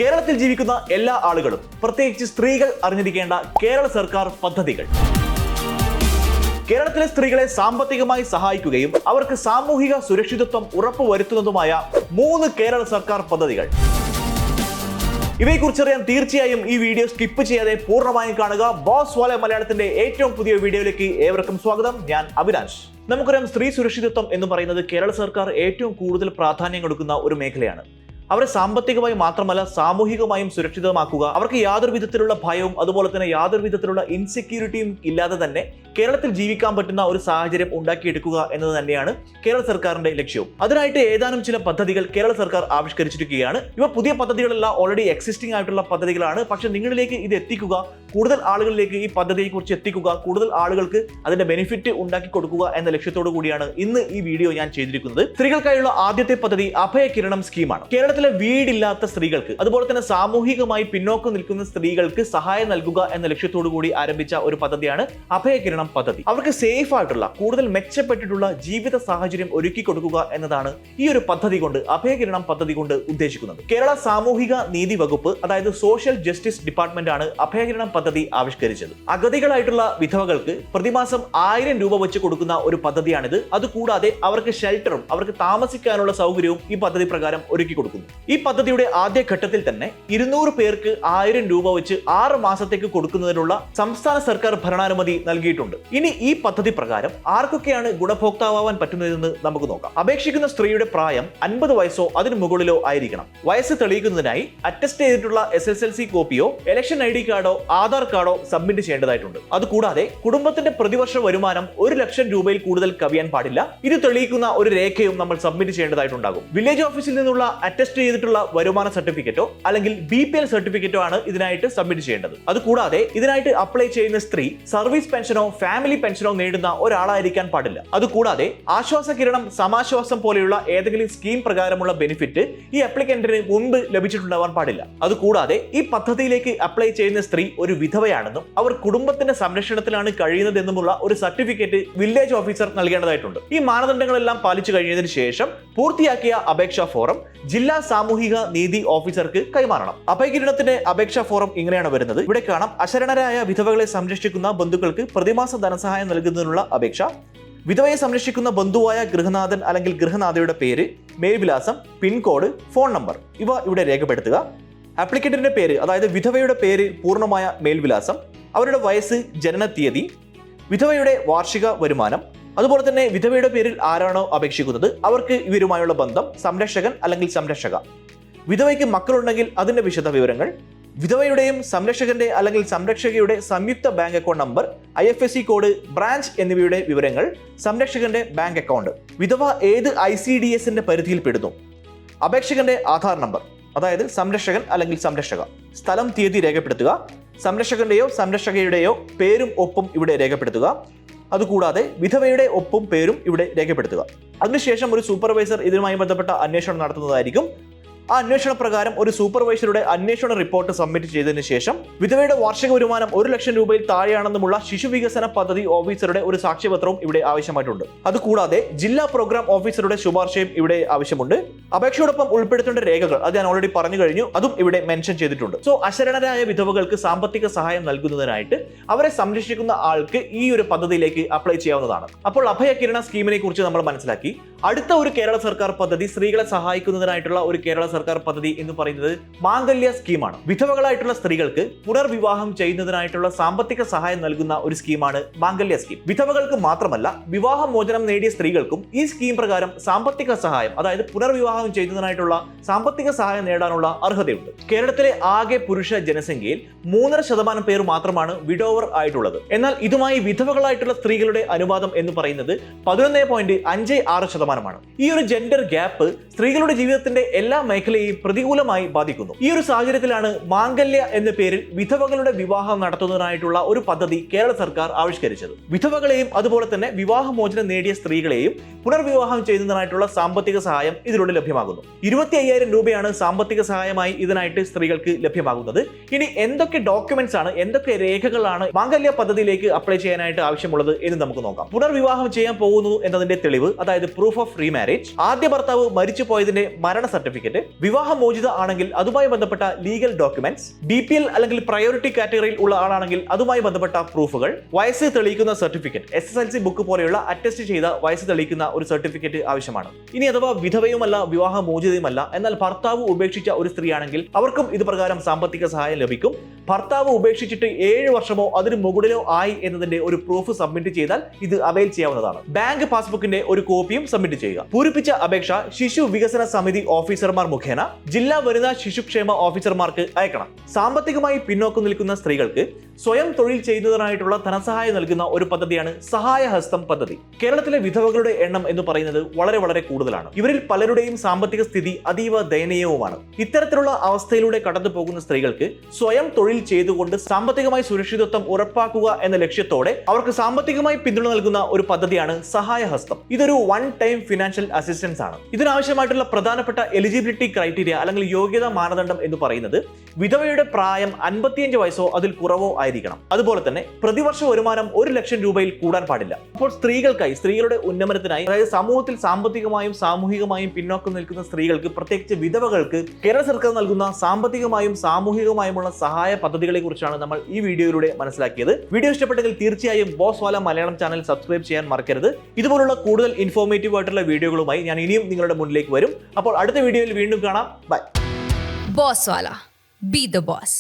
കേരളത്തിൽ ജീവിക്കുന്ന എല്ലാ ആളുകളും, പ്രത്യേകിച്ച് സ്ത്രീകൾ അറിഞ്ഞിരിക്കേണ്ട കേരള സർക്കാർ പദ്ധതികൾ. കേരളത്തിലെ സ്ത്രീകളെ സാമ്പത്തികമായി സഹായിക്കുകയും അവർക്ക് സാമൂഹിക സുരക്ഷിതത്വം ഉറപ്പുവരുത്തുന്നതുമായ 3 കേരള സർക്കാർ പദ്ധതികൾ. ഇവയെക്കുറിച്ചറിയാൻ തീർച്ചയായും ഈ വീഡിയോ സ്കിപ്പ് ചെയ്യാതെ പൂർണ്ണമായും കാണുക. ബോസ് വാല മലയാളത്തിന്റെ ഏറ്റവും പുതിയ വീഡിയോയിലേക്ക് ഏവർക്കും സ്വാഗതം. ഞാൻ അഭിലാഷ്. നമുക്കറിയാം, സ്ത്രീ സുരക്ഷിതത്വം എന്ന് പറയുന്നത് കേരള സർക്കാർ ഏറ്റവും കൂടുതൽ പ്രാധാന്യം കൊടുക്കുന്ന ഒരു മേഖലയാണ്. അവരെ സാമ്പത്തികമായി മാത്രമല്ല സാമൂഹികമായും സുരക്ഷിതമാക്കുക, അവർക്ക് യാതൊരു വിധത്തിലുള്ള ഭയവും അതുപോലെ തന്നെ യാതൊരു വിധത്തിലുള്ള ഇൻസെക്യൂരിറ്റിയും ഇല്ലാതെ തന്നെ കേരളത്തിൽ ജീവിക്കാൻ പറ്റുന്ന ഒരു സാഹചര്യം ഉണ്ടാക്കിയെടുക്കുക എന്നത് തന്നെയാണ് കേരള സർക്കാരിന്റെ ലക്ഷ്യവും. അതിനായിട്ട് ഏതാനും ചില പദ്ധതികൾ കേരള സർക്കാർ ആവിഷ്കരിച്ചിരിക്കുകയാണ്. ഇവ പുതിയ പദ്ധതികളല്ല, ഓൾറെഡി എക്സിസ്റ്റിംഗ് ആയിട്ടുള്ള പദ്ധതികളാണ്. പക്ഷെ നിങ്ങളിലേക്ക് ഇത് എത്തിക്കുക, കൂടുതൽ ആളുകളിലേക്ക് ഈ പദ്ധതിയെക്കുറിച്ച് എത്തിക്കുക, കൂടുതൽ ആളുകൾക്ക് അതിന്റെ ബെനിഫിറ്റ് ഉണ്ടാക്കി കൊടുക്കുക എന്ന ലക്ഷ്യത്തോടു കൂടിയാണ് ഇന്ന് ഈ വീഡിയോ ഞാൻ ചെയ്തിരിക്കുന്നത്. സ്ത്രീകൾക്കായുള്ള ആദ്യത്തെ പദ്ധതി അഭയകിരണം സ്കീമാണ്. കേരളത്തിലെ വീടില്ലാത്ത സ്ത്രീകൾക്ക് അതുപോലെ തന്നെ സാമൂഹികമായി പിന്നോക്കം നിൽക്കുന്ന സ്ത്രീകൾക്ക് സഹായം നൽകുക എന്ന ലക്ഷ്യത്തോടു കൂടി ആരംഭിച്ച ഒരു പദ്ധതിയാണ് അഭയകിരണം പദ്ധതി. അവർക്ക് സേഫ് ആയിട്ടുള്ള കൂടുതൽ മെച്ചപ്പെട്ടിട്ടുള്ള ജീവിത സാഹചര്യം ഒരുക്കി കൊടുക്കുക എന്നതാണ് ഈ ഒരു പദ്ധതി കൊണ്ട്, അഭയകിരണം പദ്ധതി കൊണ്ട് ഉദ്ദേശിക്കുന്നത്. കേരള സാമൂഹിക നീതി വകുപ്പ്, അതായത് സോഷ്യൽ ജസ്റ്റിസ് ഡിപ്പാർട്ട്മെന്റ് ആണ് അഭയകിരണം പദ്ധതി ആവിഷ്കരിച്ചത്. അഗതികളായിട്ടുള്ള വിധവകൾക്ക് പ്രതിമാസം 1000 രൂപ വെച്ച് കൊടുക്കുന്ന ഒരു പദ്ധതിയാണിത്. അതുകൂടാതെ അവർക്ക് ഷെൽട്ടറും അവർക്ക് താമസിക്കാനുള്ള സൗകര്യവും ഈ പദ്ധതി പ്രകാരം ഒരുക്കി കൊടുക്കുന്നു. ഈ പദ്ധതിയുടെ ആദ്യ ഘട്ടത്തിൽ തന്നെ 200 പേർക്ക് 1000 രൂപ വെച്ച് 6 മാസത്തേക്ക് കൊടുക്കുന്നതിനുള്ള സംസ്ഥാന സർക്കാർ ഭരണാനുമതി നൽകിയിട്ടുണ്ട്. ഇനി ഈ പദ്ധതി പ്രകാരം ആർക്കൊക്കെയാണ് ഗുണഭോക്താവാൻ പറ്റുന്നതെന്ന് നമുക്ക് നോക്കാം. അപേക്ഷിക്കുന്ന സ്ത്രീയുടെ പ്രായം 50 വയസ്സോ അതിന് മുകളിലോ ആയിരിക്കണം. വയസ്സ് തെളിയിക്കുന്നതിനായി അറ്റസ്റ്റ് ചെയ്തിട്ടുള്ള SSLC കോപ്പിയോ ഇലക്ഷൻ ID കാർഡോ ആധാർ കാർഡോ സബ്മിറ്റ് ചെയ്യേണ്ടതായിട്ടുണ്ട്. അതുകൂടാതെ കുടുംബത്തിന്റെ പ്രതിവർഷ വരുമാനം 1 ലക്ഷം രൂപയിൽ കൂടുതൽ കവിയാൻ പാടില്ല. ഇത് തെളിയിക്കുന്ന ഒരു രേഖയും നമ്മൾ സബ്മിറ്റ് ചെയ്യേണ്ടതായിട്ടുണ്ടാകും. വില്ലേജ് ഓഫീസിൽ നിന്നുള്ള അറ്റസ്റ്റ് ചെയ്തിട്ടുള്ള വരുമാന സർട്ടിഫിക്കറ്റോ അല്ലെങ്കിൽ BPL സർട്ടിഫിക്കറ്റോ ആണ് ഇതിനായിട്ട് സബ്മിറ്റ് ചെയ്യേണ്ടത്. അതുകൂടാതെ ഇതിനായിട്ട് അപ്ലൈ ചെയ്യുന്ന സ്ത്രീ സർവീസ് പെൻഷനോ ഫാമിലി പെൻഷനോ നേടുന്ന ഒരാളായിരിക്കാൻ പാടില്ല. അതുകൂടാതെ ആശ്വാസകിരണം, സമാശ്വാസം പോലെയുള്ള ഏതെങ്കിലും സ്കീം പ്രകാരമുള്ള ബെനിഫിറ്റ് ഈ അപ്ലിക്കന്റിന് മുൻപ് ലഭിച്ചിട്ടുണ്ടാവാൻ പാടില്ല. അതുകൂടാതെ ഈ പദ്ധതിയിലേക്ക് അപ്ലൈ ചെയ്യുന്ന സ്ത്രീ ഒരു വിധവയാണെന്നും അവർ കുടുംബത്തിന്റെ സംരക്ഷണത്തിലാണ് കഴിയുന്നതെന്നുമുള്ള ഒരു സർട്ടിഫിക്കറ്റ് വില്ലേജ് ഓഫീസർ നൽകേണ്ടതായിട്ടുണ്ട്. ഈ മാനദണ്ഡങ്ങളെല്ലാം പാലിച്ചു കഴിഞ്ഞതിന് ശേഷം പൂർത്തിയാക്കിയ അപേക്ഷാ ഫോറം ജില്ലാ സാമൂഹിക നീതി ഓഫീസർക്ക് കൈമാറണം. അഭയകിരണത്തിന്റെ അപേക്ഷാ ഫോറം ഇങ്ങനെയാണ് വരുന്നത്. ഇവിടെ കാണാം, അശരണരായ വിധവകളെ സംരക്ഷിക്കുന്ന ബന്ധുക്കൾക്ക് പ്രതിമാസ ധനസഹായം നൽകുന്നതിനുള്ള അപേക്ഷ, വിധവയെ സംരക്ഷിക്കുന്ന ബന്ധുവായ ഗൃഹനാഥൻ അല്ലെങ്കിൽ ഗൃഹനാഥയുടെ പേര്, മേൽവിലാസം, പിൻകോഡ്, ഫോൺ നമ്പർ ഇവ ഇവിടെ രേഖപ്പെടുത്തുക. ആപ്ലിക്കന്റിന്റെ പേര്, അതായത് വിധവയുടെ പേര്, പൂർണ്ണമായ മേൽവിലാസം, അവരുടെ വയസ്സ്, ജനന തീയതി, വിധവയുടെ വാർഷിക വരുമാനം, അതുപോലെ തന്നെ വിധവയുടെ പേരിൽ ആരാണോ അപേക്ഷിക്കുന്നത് അവർക്ക് ഇവരുമായുള്ള ബന്ധം, സംരക്ഷകൻ അല്ലെങ്കിൽ സംരക്ഷക, വിധവയ്ക്ക് മക്കളുണ്ടെങ്കിൽ അതിന്റെ വിശദ വിവരങ്ങൾ, വിധവയുടെയും സംരക്ഷകന്റെ അല്ലെങ്കിൽ സംരക്ഷകയുടെ സംയുക്ത bank account number, IFSC code, branch എന്നിവയുടെ വിവരങ്ങൾ, സംരക്ഷകന്റെ ബാങ്ക് അക്കൗണ്ട്, വിധവ ഏത് ICDSന്റെ പരിധിയിൽ പെടുന്നു, അപേക്ഷകന്റെ ആധാർ നമ്പർ, അതായത് സംരക്ഷകൻ അല്ലെങ്കിൽ സംരക്ഷക, സ്ഥലം, തീയതി രേഖപ്പെടുത്തുക, സംരക്ഷകന്റെയോ സംരക്ഷകയുടെയോ പേരും ഒപ്പും ഇവിടെ രേഖപ്പെടുത്തുക. അതുകൂടാതെ വിധവയുടെ ഒപ്പും പേരും ഇവിടെ രേഖപ്പെടുത്തുക. അതിനുശേഷം ഒരു സൂപ്പർവൈസർ ഇതിനുമായി ബന്ധപ്പെട്ട അന്വേഷണം നടത്തുന്നതായിരിക്കും. ആ അന്വേഷണ പ്രകാരം ഒരു സൂപ്പർവൈസറുടെ അന്വേഷണ റിപ്പോർട്ട് സബ്മിറ്റ് ചെയ്തതിനു ശേഷം വിധവയുടെ വാർഷിക വരുമാനം 1 ലക്ഷം രൂപയിൽ താഴെയാണെന്നുമുള്ള ശിശു വികസന പദ്ധതി ഓഫീസറുടെ ഒരു സാക്ഷ്യപത്രവും ഇവിടെ ആവശ്യമായിട്ടുണ്ട്. അതുകൂടാതെ ജില്ലാ പ്രോഗ്രാം ഓഫീസറുടെ ശുപാർശയും ഇവിടെ ആവശ്യമുണ്ട്. അപേക്ഷയോടൊപ്പം ഉൾപ്പെടുത്തേണ്ട രേഖകൾ അത് ഞാൻ ഓൾറെഡി പറഞ്ഞു കഴിഞ്ഞു, അതും ഇവിടെ മെൻഷൻ ചെയ്തിട്ടുണ്ട്. സോ അശരണരായ വിധവകൾക്ക് സാമ്പത്തിക സഹായം നൽകുന്നതിനായിട്ട് അവരെ സംരക്ഷിക്കുന്ന ആൾക്ക് ഈ ഒരു പദ്ധതിയിലേക്ക് അപ്ലൈ ചെയ്യാവുന്നതാണ്. അപ്പോൾ അഭയകിരണ സ്കീമിനെ കുറിച്ച് നമ്മൾ മനസ്സിലാക്കി. അടുത്ത ഒരു കേരള സർക്കാർ പദ്ധതി, സ്ത്രീകളെ സഹായിക്കുന്നതിനായിട്ടുള്ള ഒരു കേരള സർക്കാർ പദ്ധതി എന്ന് പറയുന്നത് മാംഗല്യ സ്കീമാണ്. വിധവകളായിട്ടുള്ള സ്ത്രീകൾക്ക് പുനർവിവാഹം ചെയ്യുന്നതിനായിട്ടുള്ള സാമ്പത്തിക സഹായം നൽകുന്ന ഒരു സ്കീമാണ് മാംഗല്യ സ്കീം. വിധവകൾക്ക് മാത്രമല്ല, വിവാഹമോചനം നേടിയ സ്ത്രീകൾക്കും ഈ സ്കീം പ്രകാരം സാമ്പത്തിക സഹായം, അതായത് പുനർവിവാഹം ചെയ്യുന്നതിനായിട്ടുള്ള സാമ്പത്തിക സഹായം നേടാനുള്ള അർഹതയുണ്ട്. കേരളത്തിലെ ആകെ പുരുഷ ജനസംഖ്യയിൽ 3.5% പേർ മാത്രമാണ് വിഡോവർ ആയിട്ടുള്ളത്. എന്നാൽ ഇതുമായി വിധവകളായിട്ടുള്ള സ്ത്രീകളുടെ അനുപാതം എന്ന് പറയുന്നത് 11.56%. ഈ ഒരു ജെൻഡർ ഗ്യാപ്പ് സ്ത്രീകളുടെ ജീവിതത്തിന്റെ എല്ലാ മേഖലയെയും പ്രതികൂലമായി ബാധിക്കുന്നു. ഈ ഒരു സാഹചര്യത്തിലാണ് മാംഗല്യ എന്ന പേരിൽ വിധവകളുടെ വിവാഹം നടത്തുന്നതിനായിട്ടുള്ള ഒരു പദ്ധതി കേരള സർക്കാർ ആവിഷ്കരിച്ചത്. വിധവകളെയും അതുപോലെ തന്നെ വിവാഹമോചനം നേടിയ സ്ത്രീകളെയും പുനർവിവാഹം ചെയ്യുന്നതിനായിട്ടുള്ള സാമ്പത്തിക സഹായം ഇതിലൂടെ ലഭ്യമാകുന്നു. 25,000 രൂപയാണ് സാമ്പത്തിക സഹായമായി ഇതിനായിട്ട് സ്ത്രീകൾക്ക് ലഭ്യമാകുന്നത്. ഇനി എന്തൊക്കെ ഡോക്യുമെന്റ്സ് ആണ്, എന്തൊക്കെ രേഖകളാണ് മാംഗല്യ പദ്ധതിയിലേക്ക് അപ്ലൈ ചെയ്യാനായിട്ട് ആവശ്യമുള്ളത് എന്ന് നമുക്ക് നോക്കാം. പുനർവിവാഹം ചെയ്യാൻ പോകുന്നു എന്നതിന്റെ തെളിവ്, അതായത് പ്രൂഫ് ഓഫ് റീമാരേജ്, ആദ്യ ഭർത്താവ് മരിച്ചു പോയതിന്റെ മരണ സർട്ടിഫിക്കറ്റ്, വിവാഹമോചിത ആണെങ്കിൽ അതുമായി ബന്ധപ്പെട്ട ലീഗൽ ഡോക്യുമെന്റ്സ്, BPL അല്ലെങ്കിൽ പ്രയോറിറ്റി കാറ്റഗറിയിൽ ഉള്ള ആളാണെങ്കിൽ അതുമായി ബന്ധപ്പെട്ട പ്രൂഫുകൾ, വയസ്സ് തെളിയിക്കുന്ന സർട്ടിഫിക്കറ്റ്, SSLC ബുക്ക് പോലെയുള്ള അറ്റസ്റ്റ് ചെയ്ത വയസ്സ് തെളിയിക്കുന്ന ഒരു സർട്ടിഫിക്കറ്റ് ആവശ്യമാണ്. ഇനി അഥവാ വിധവയുമല്ല വിവാഹമോചിതയുമല്ല എന്നാൽ ഭർത്താവ് ഉപേക്ഷിച്ച ഒരു സ്ത്രീയാണെങ്കിൽ അവർക്കും ഇത് പ്രകാരം സാമ്പത്തിക സഹായം ലഭിക്കും. ഭർത്താവ് ഉപേക്ഷിച്ചിട്ട് 7 വർഷമോ അതിന് മുകളിലോ ആയി എന്നതിന്റെ ഒരു പ്രൂഫ് സബ്മിറ്റ് ചെയ്താൽ ഇത് അവൈൽ ചെയ്യാവുന്നതാണ്. ബാങ്ക് പാസ്ബുക്കിന്റെ ഒരു കോപ്പിയും സബ്മിറ്റ് ചെയ്യുക. പൂരിപ്പിച്ച അപേക്ഷ ശിശു വികസന സമിതി ഓഫീസർമാർ മുഖേന ജില്ലാ വനിതാ ശിശുക്ഷേമ ഓഫീസർമാർക്ക് അയക്കണം. സാമ്പത്തികമായി പിന്നോക്കം നിൽക്കുന്ന സ്ത്രീകൾക്ക് സ്വയം തൊഴിൽ ചെയ്യുന്നതിനായിട്ടുള്ള ധനസഹായം നൽകുന്ന ഒരു പദ്ധതിയാണ് സഹായഹസ്തം പദ്ധതി. കേരളത്തിലെ വിധവകളുടെ എണ്ണം എന്ന് പറയുന്നത് വളരെ കൂടുതലാണ്. ഇവരിൽ പലരുടെയും സാമ്പത്തിക സ്ഥിതി അതീവ ദയനീയവുമാണ്. ഇത്തരത്തിലുള്ള അവസ്ഥയിലൂടെ കടന്നു പോകുന്ന സ്ത്രീകൾക്ക് സ്വയം തൊഴിൽ ചെയ്തുകൊണ്ട് സാമ്പത്തികമായി സുരക്ഷിതത്വം ഉറപ്പാക്കുക എന്ന ലക്ഷ്യത്തോടെ അവർക്ക് സാമ്പത്തികമായി പിന്തുണ നൽകുന്ന ഒരു പദ്ധതിയാണ് സഹായഹസ്തം. ഇതൊരു വൺ ടൈം ഫിനാൻഷ്യൽ അസിസ്റ്റൻസ് ആണ്. ഇതിനാവശ്യമായിട്ടുള്ള പ്രധാനപ്പെട്ട എലിജിബിലിറ്റി ക്രൈറ്റീരിയ അല്ലെങ്കിൽ യോഗ്യതാ മാനദണ്ഡം എന്ന് പറയുന്നത് വിധവയുടെ പ്രായം 55 വയസ്സോ അതിൽ കുറവോ ആയിരിക്കണം. അതുപോലെ തന്നെ പ്രതിവർഷ വരുമാനം 1 ലക്ഷം രൂപയിൽ കൂടാൻ പാടില്ല. അപ്പോൾ സ്ത്രീകൾക്കായി, സ്ത്രീകളുടെ ഉന്നമനത്തിനായി, അതായത് സമൂഹത്തിൽ സാമ്പത്തികമായും സാമൂഹികമായും പിന്നോക്കം നിൽക്കുന്ന സ്ത്രീകൾക്ക്, പ്രത്യേകിച്ച് വിധവകൾക്ക് കേരള സർക്കാർ നൽകുന്ന സാമ്പത്തികമായും സാമൂഹികമായുമുള്ള സഹായ പദ്ധതികളെ കുറിച്ചാണ് നമ്മൾ ഈ വീഡിയോയിലൂടെ മനസ്സിലാക്കിയത്. വീഡിയോ ഇഷ്ടപ്പെട്ടെങ്കിൽ തീർച്ചയായും ബോസ് വാല മലയാളം ചാനൽ സബ്സ്ക്രൈബ് ചെയ്യാൻ മറക്കരുത്. ഇതുപോലുള്ള കൂടുതൽ ഇൻഫോർമേറ്റീവ് ആയിട്ടുള്ള വീഡിയോകളുമായി ഞാൻ ഇനിയും നിങ്ങളുടെ മുന്നിലേക്ക് വരും. അപ്പോൾ അടുത്ത വീഡിയോയിൽ വീണ്ടും കാണാം. By. Boss Wala. Be the boss.